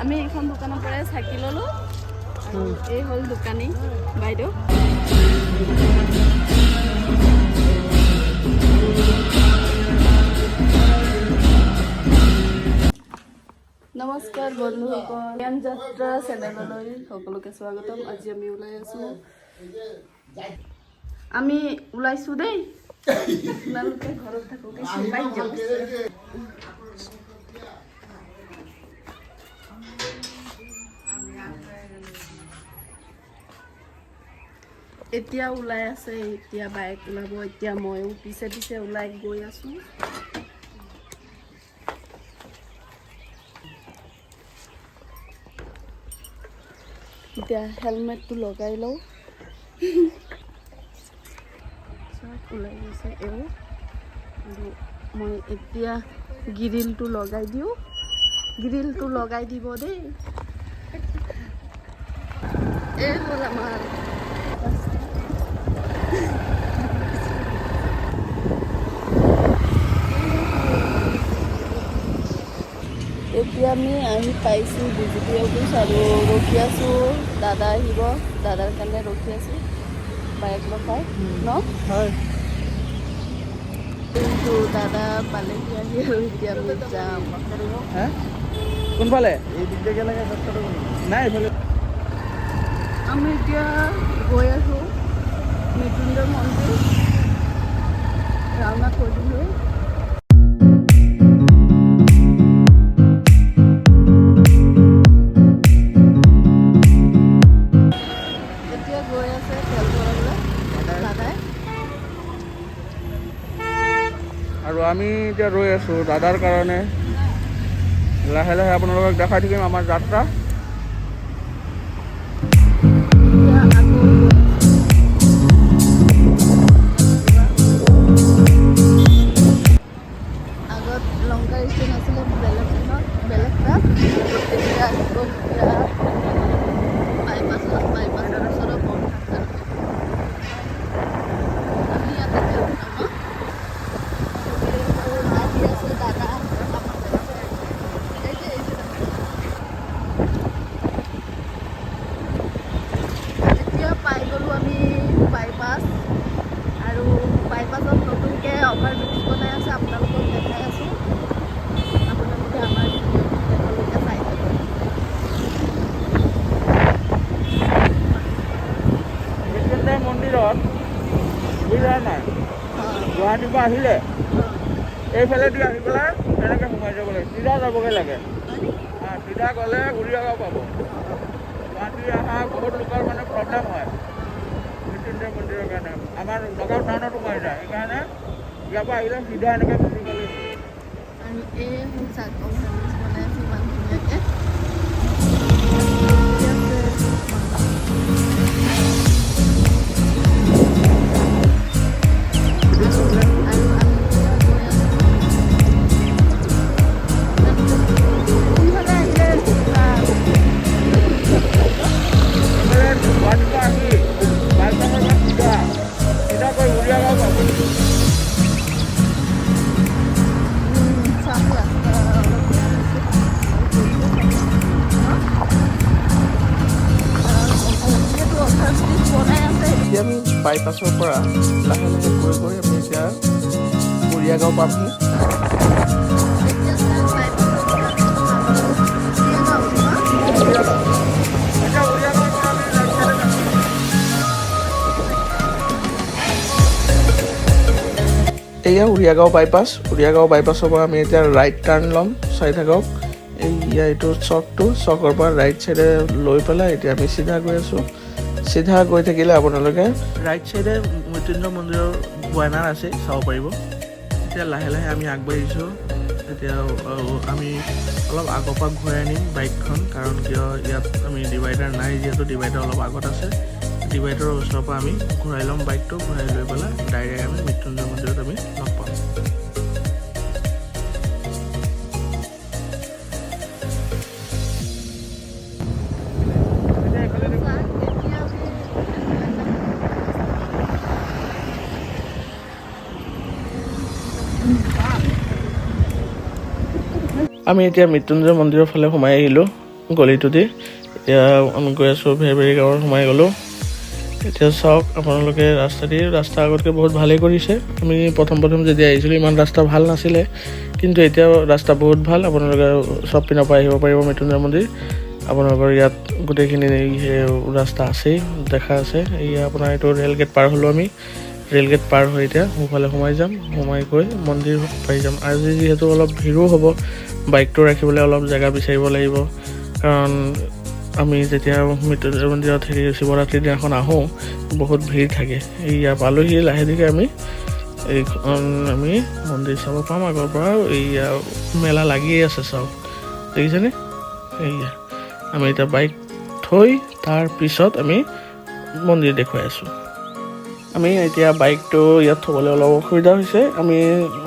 আমি এইখন দোকানৰ পৰাই চাকি ল'লোঁ আৰু এই হ'ল দোকানী বাইদেউ। নমস্কাৰ বন্ধুসকল, জ্ঞান যাত্ৰা চেনেললৈ সকলোকে স্বাগতম। আজি আমি ওলাই আছোঁ, আমি ওলাইছোঁ দেই। আপোনালোকে ঘৰত থাকোঁতে চিন্তাই যাব। এতিয়া ওলাই আছে, এতিয়া বাইক ওলাব, এতিয়া ময়ো পিছে পিছে ওলাই গৈ আছোঁ। এতিয়া হেলমেটটো লগাই লওঁ। চব ওলাই গৈছে এও, আৰু মই এতিয়া গ্ৰিলটো লগাই দিওঁ। গ্ৰিলটো লগাই দিব দেই। এই হ'ল আমাৰ এতিয়া আমি আহি পাইছোঁ বিজেপি অফিচ আৰু ৰখি আছোঁ। দাদা আহিব, দাদাৰ কাৰণে ৰখি আছোঁ বাইক লগাই ন। হয়, কিন্তু দাদা পালেহি আহি আৰু এতিয়া আমি যাম। হা কোনফালে? এই দিক দিয়ে লাগে ৰাস্তাটো নাই, এইফালে আমি এতিয়া গৈ আছোঁ মৃত্যুঞ্জয় মন্দিৰ, ৰাওনা কৰিলোঁ। এতিয়া গৈ আছে তেল ভৰাবলৈ দাদাই, আৰু আমি এতিয়া ৰৈ আছোঁ দাদাৰ কাৰণে। লাহে লাহে আপোনালোকক দেখাই থাকিম আমাৰ যাত্ৰা। এতিয়া আকৌ আগত লংকা ষ্টেচন আছিলে বেলেগ তাত, এতিয়া আহিব এতিয়া বাইপাছৰ ওচৰত বৰঠাকুৰ। আমি ইয়াতে তেল ভৰাম ন। আহি আছে দাদা। এতিয়া পাই গ'লোঁ আমি বাইপাছ, আৰু বাইপাছত নতুনকৈ অভাৰব্ৰিজ বনাই আছে, আপোনালোকক দেখাই আছোঁ। আপোনালোকে আমাৰ ভিডিঅ'টো শেষলৈকে চাই থাকক। মৃত্যুঞ্জয় মন্দিৰত সুবিধা নাই। গুৱাহাটীৰ পৰা আহিলে এইফালেদি আহি পেলাই এনেকৈ সোমাই যাব লাগে, চিধা যাবগৈ লাগে। চিধা গ'লে উৰিয়াগাঁও পাব। গুৱাহাটী অহা বহুত লোকৰ মানে প্ৰব্লেম হয় মৃত্যুঞ্জয় মন্দিৰৰ কাৰণে। আমাৰ নগাঁও টাউনত সোমাই যায়, সেইকাৰণে ইয়াৰ পৰা আহিলে চিধা এনেকৈ গুচি গ'লেই হ'ল। আৰু এই হ'ল চাৰ্কমফাৰেন্স বনাই আছে ইমান ধুনীয়াকৈ। গুৱাহাটীৰ পৰা আহি বাইপাছৰ পৰা চিধাকৈ উৰিয়াগাঁও পাব। এতিয়া আমি বাইপাছৰ পৰা লাহে লাহে গৈ গৈ আমি এতিয়া উৰিয়াগাঁও পামহি। এয়া উৰিয়াগাঁও বাইপাছ। উৰিয়াগাঁও বাইপাছৰ পৰা আমি এতিয়া ৰাইট টাৰ্ণ ল'ম। চাই থাকক, এইটো চকৰ পৰা ৰাইট চাইডে লৈ পেলাই এতিয়া আমি চিধা গৈ আছোঁ। চিধা গৈ থাকিলে আপোনালোকে ৰাইট চাইডে মৃত্যুঞ্জয় মন্দিৰৰ বেনাৰ আছে, চাব পাৰিব। এতিয়া লাহে লাহে আমি আগবাঢ়িছোঁ। এতিয়া আমি অলপ আগৰ পৰা ঘূৰাই আনিম বাইকখন, কাৰণ কিয় ইয়াত আমি ডিভাইডাৰ নাই, যিহেতু ডিভাইডাৰ অলপ আগত আছে। ডিভাইডাৰৰ ওচৰৰ পৰা আমি ঘূৰাই ল'ম বাইকটো, ঘূৰাই লৈ পেলাই ডাইৰেক্ট আমি মৃত্যুঞ্জয় মন্দিৰত আমি লগ পাম। আমি এতিয়া মৃত্যুঞ্জয় মন্দিৰৰ ফালে সোমাই আহিলোঁ গলিটো দি। এতিয়া আমি গৈ আছোঁ ভেৰভেৰি গাঁৱৰ সোমাই গ'লোঁ। এতিয়া চাওক আপোনালোকে ৰাস্তা আগতকৈ বহুত ভালেই কৰিছে। আমি প্ৰথম যেতিয়া আহিছিলোঁ ইমান ৰাস্তা ভাল নাছিলে, কিন্তু এতিয়া ৰাস্তা বহুত ভাল। আপোনালোকে চব পিনৰ পৰা আহিব পাৰিব মৃত্যুঞ্জয় মন্দিৰ। আপোনালোকৰ ইয়াত গোটেইখিনি ৰাস্তা আছেই, দেখা আছে। এয়া আপোনাৰ এইটো ৰে'ল গেট পাৰ হ'লোঁ আমি। ৰে'ল গেট পাৰ হৈ এতিয়া সোঁফালে সোমাই যাম, সোমাই গৈ মন্দিৰ পাই যাম। আজি যিহেতু অলপ ভিৰো হ'ব, বাইকটো ৰাখিবলৈ অলপ জেগা বিচাৰিব লাগিব, কাৰণ আমি যেতিয়া মৃত্যুঞ্জয় মন্দিৰত শিৱৰাত্ৰিৰ দিনাখন আহোঁ বহুত ভিৰ থাকে। এয়া পালোহি লাহে ধীৰে আমি মন্দিৰ চাব পাম আগৰ পৰা। এয়া মেলা লাগিয়ে আছে, চাওক দেখিছেনে। এয়া আমি এতিয়া বাইক থৈ তাৰ পিছত আমি মন্দিৰ দেখুৱাই আছোঁ। আমি এতিয়া বাইকটো ইয়াত থ'বলৈ অলপ অসুবিধা হৈছে। আমি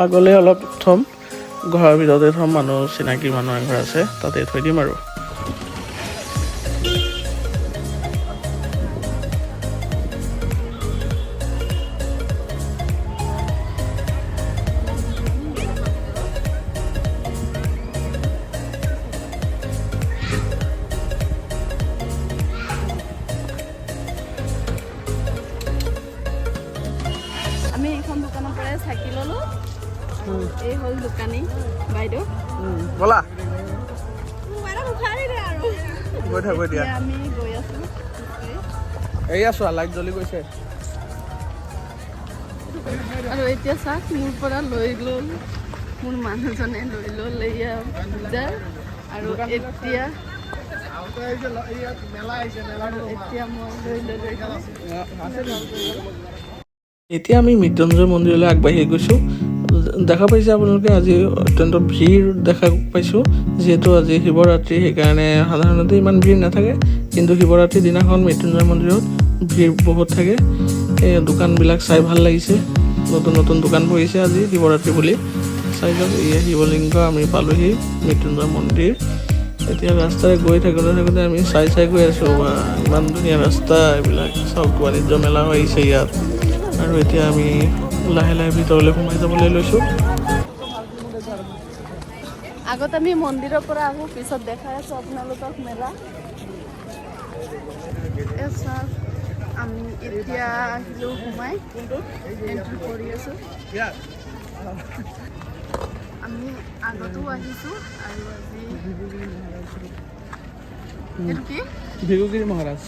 আগলৈ অলপ থ'ম, ঘৰৰ ভিতৰতে থ'ম। চিনাকি মানুহ এঘৰ আছে, তাতে থৈ দিম আৰু। আমি এইখন দোকানৰ পৰাই চাকি ল'লোঁ। এই হ'ল দোকানী বাইদেউ। ব'লা আৰু এতিয়া আমি গৈ আছোঁ। এয়া চোৱা লাইট জ্বলি গৈছে। আৰু এতিয়া চাওক মোৰ পৰা লৈ ল'ল মোৰ মানুহজনে, লৈ ল'ল এয়া পূজা। আৰু এতিয়া মই লৈ ল'লোঁ। এতিয়া আমি মৃত্যুঞ্জয় মন্দিৰলৈ আগবাঢ়ি গৈছোঁ। দেখা পাইছে আপোনালোকে আজি অত্যন্ত ভিৰ দেখা পাইছোঁ। যিহেতু আজি শিৱৰাত্ৰি, সেইকাৰণে সাধাৰণতে ইমান ভিৰ নাথাকে, কিন্তু শিৱৰাত্ৰিৰ দিনাখন মৃত্যুঞ্জয় মন্দিৰত ভিৰ বহুত থাকে। এই দোকানবিলাক চাই ভাল লাগিছে, নতুন নতুন দোকান বহিছে আজি শিৱৰাত্ৰি বুলি। চাই যাওক, এয়া শিৱলিংগ। আমি পালোহি মৃত্যুঞ্জয় মন্দিৰ। এতিয়া ৰাস্তাৰে গৈ থাকোঁতে আমি চাই গৈ আছোঁ। ইমান ধুনীয়া ৰাস্তা, এইবিলাক চাওক বাণিজ্য মেলা আহিছে ইয়াত। আৰু এতিয়া আমি লাহে লাহে ভিতৰলৈ সোমাই যাবলৈ লৈছোঁ। আগত আমি মন্দিৰৰ পৰা আহোঁ, পিছত দেখাই আছোঁ আপোনালোকক মেলা। চাওক আমি এতিয়া আহিলোঁ সোমাই, এণ্ট্ৰি কৰি আছোঁ। আমি আগতো আহিছোঁ আৰু আজি এইটো কি ভিগুগিৰি মহাৰাজ।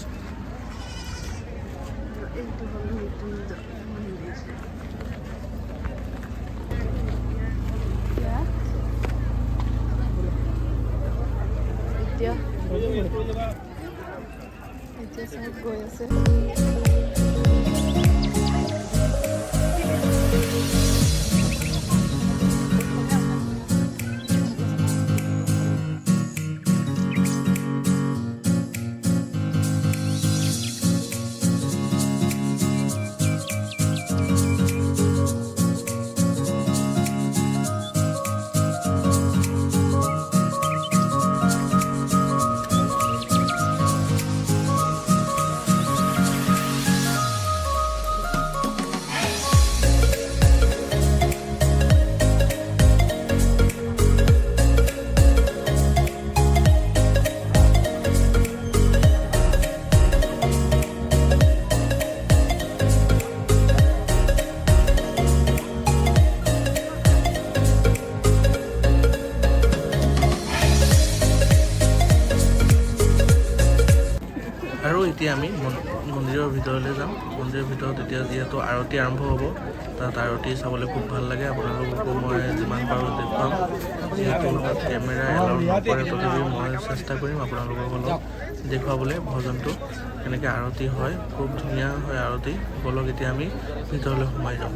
এইটো হ'ল মৃত্যুঞ্জয় মন্দিৰ। এতিয়া চব গৈ আছে। আৰু এতিয়া আমি মন্দিৰৰ ভিতৰলৈ যাম। মন্দিৰৰ ভিতৰত এতিয়া যিহেতু আৰতি আৰম্ভ হ'ব, তাত আৰতি চাবলৈ খুব ভাল লাগে। আপোনালোককো মই যিমান পাৰোঁ দেখুৱাম। যিহেতু তাত কেমেৰা এলাউ নকৰে, তথাপিও মই চেষ্টা কৰিম আপোনালোকক অলপ দেখুৱাবলৈ ভজনটো কেনেকৈ আৰতি হয়। খুব ধুনীয়া হয় আৰতি। বলক এতিয়া আমি ভিতৰলৈ সোমাই যাম।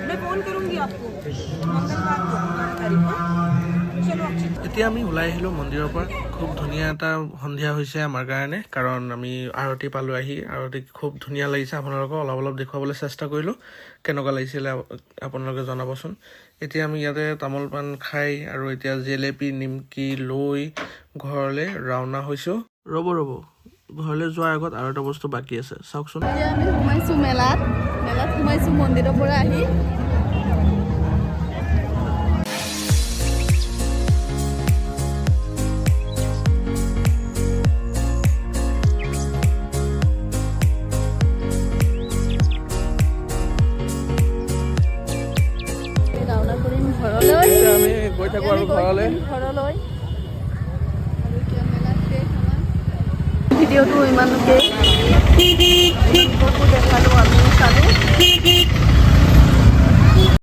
मैं फोन करूंगी आपको मंगलवार को 11 तारीख को चलो अच्छी এতিয়া আমি ওলাই আহিলোঁ মন্দিৰৰ পৰা। খুব ধুনীয়া এটা সন্ধিয়া হৈছে আমাৰ কাৰণে, কাৰণ আমি আৰতি পালোঁ আহি। আৰতি খুব ধুনীয়া লাগিছে। আপোনালোকক অলপ অলপ দেখুৱাবলৈ চেষ্টা কৰিলোঁ। কেনেকুৱা লাগিছিলে আপোনালোকে জনাবচোন। এতিয়া আমি ইয়াতে তামোল পাণ খাই আৰু এতিয়া জেলেপি নিমকি লৈ ঘৰলৈ ৰাওনা হৈছোঁ। ৰ'ব ঘৰলৈ যোৱাৰ আগত আৰু এটা বস্তু বাকী আছে, চাওকচোন। এতিয়া আমি সোমাইছোঁ মেলাত সোমাইছোঁ মন্দিৰৰ পৰা আহি। ৰাওনা কৰিম ঘৰলৈ। এতিয়া আমি গৈ থাকোঁ আৰু ঘৰলৈ। আৰু এতিয়া মেলাত শেষ আমাৰ। ভিডিঅ'টো ইমানলৈকে দেখালোঁ, আমি চালোঁ।